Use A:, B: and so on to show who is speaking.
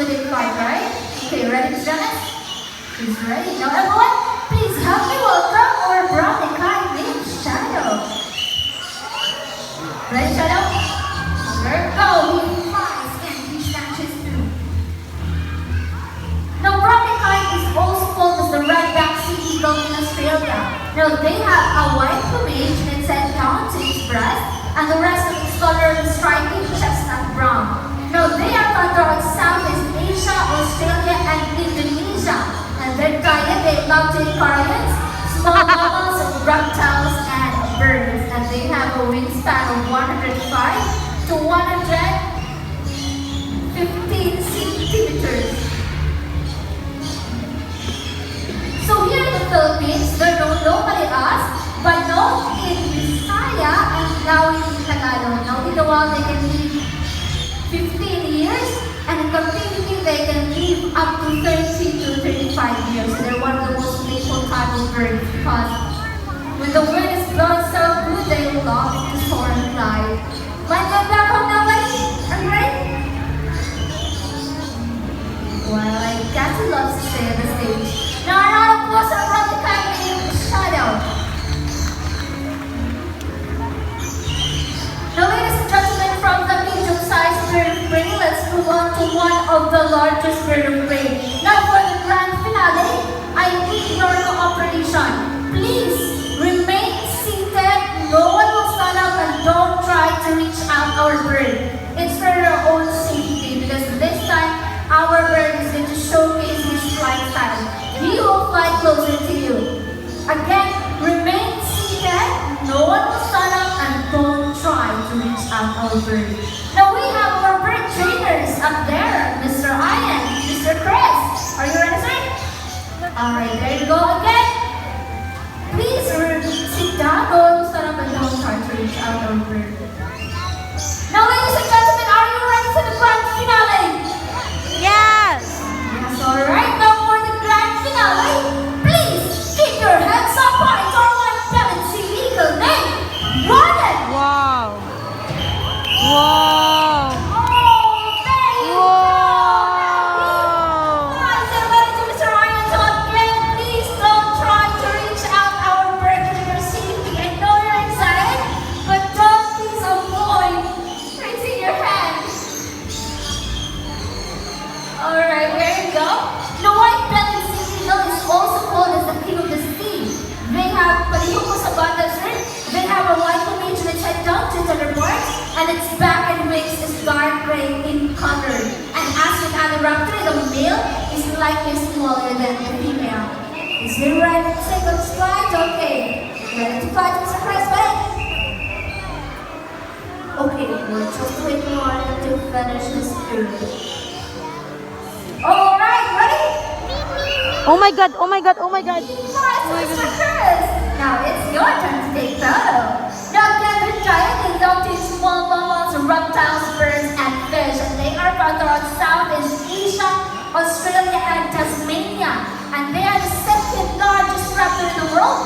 A: within 5, right? Okay, ready, Miss Janice? She's ready. Now everyone, please help me welcome our brownie kite named Shadow. Ready, Shadow? There we go. He flies and he snatches through. Now, brownie kite is also called as the red-backed sea eagle in Australia. Now, they have a white plumage and set down to its breast, and the rest of its color is stripy chestnut brown. Now, they are found throughout Southeast Asia, Australia, and Indonesia. And their diet, they love to eat carrions, small mammals, reptiles, and birds. And they have a wingspan of 105 to 115 centimeters. So here in the Philippines, they're known locally as Banong in Bisaya and Lawi in Tagalog. Now, in the wild, they can live 15 years, and in captivity, they can live up to 30 to 35 years. They're one of the most playful type of birds because when the wind is blowing so good, they love to soar and fly. Might get back home now, buddy? Are you ready? Well, I guess he loves to stay on the stage. Now, our round of applause are from the kite named Shadow. Now, ladies and gentlemen, from the medium-sized bird of prey, let's move on to one of the largest bird of prey. Now, for the grand finale, I need your cooperation. Please remain seated. No one will stand up and don't try to reach out our bird. It's for your own safety because this time our bird is going to showcase his flight style. He will fly closer to you. Again, remain seated. No one will stand up and don't try to reach out our bird. Now we have our bird trainers up there, Mr. Ian, Mr. Chris. Are you ready, sir? Alright, there you go again. Please sit down. No one will stand up and don't try to reach out our bird. Now, ladies and gentlemen, are you ready for the grand finale?
B: Yes!
A: Yes, alright. Now for the grand finale, please keep your hands up high to our white-bellied sea eagle named Ronan.
B: Wow! Wow!
A: Oh, there you go.
B: Wow!
A: Guys, and ready to Mr. Ryan. So again, please don't try to reach out our bird to your safety. I know you're excited, but don't please avoid raising your hands. Alright, there you go. The white-bellied sea eagle is also called as the king of the sea. They have palihoko sa banda, sir. They have a white plumage and its head down to their marks, and its back and wings is dark gray in color. And as with other raptor, the male is slightly smaller than the female. Is he ready to take on this flight? Okay. Ready to fly to the surprise, buddy? Okay, we'll just wait for one to finish this tour. Alright, ready?
B: Oh my god! Oh my god! Oh my god!
A: Mr. Chris! Now it's your turn to take photo. Now again, they're giant. They love to eat small mammals, reptiles, birds, and fish. And they are found throughout Southeast Asia, Australia, and Tasmania. And they are the second largest raptor in the world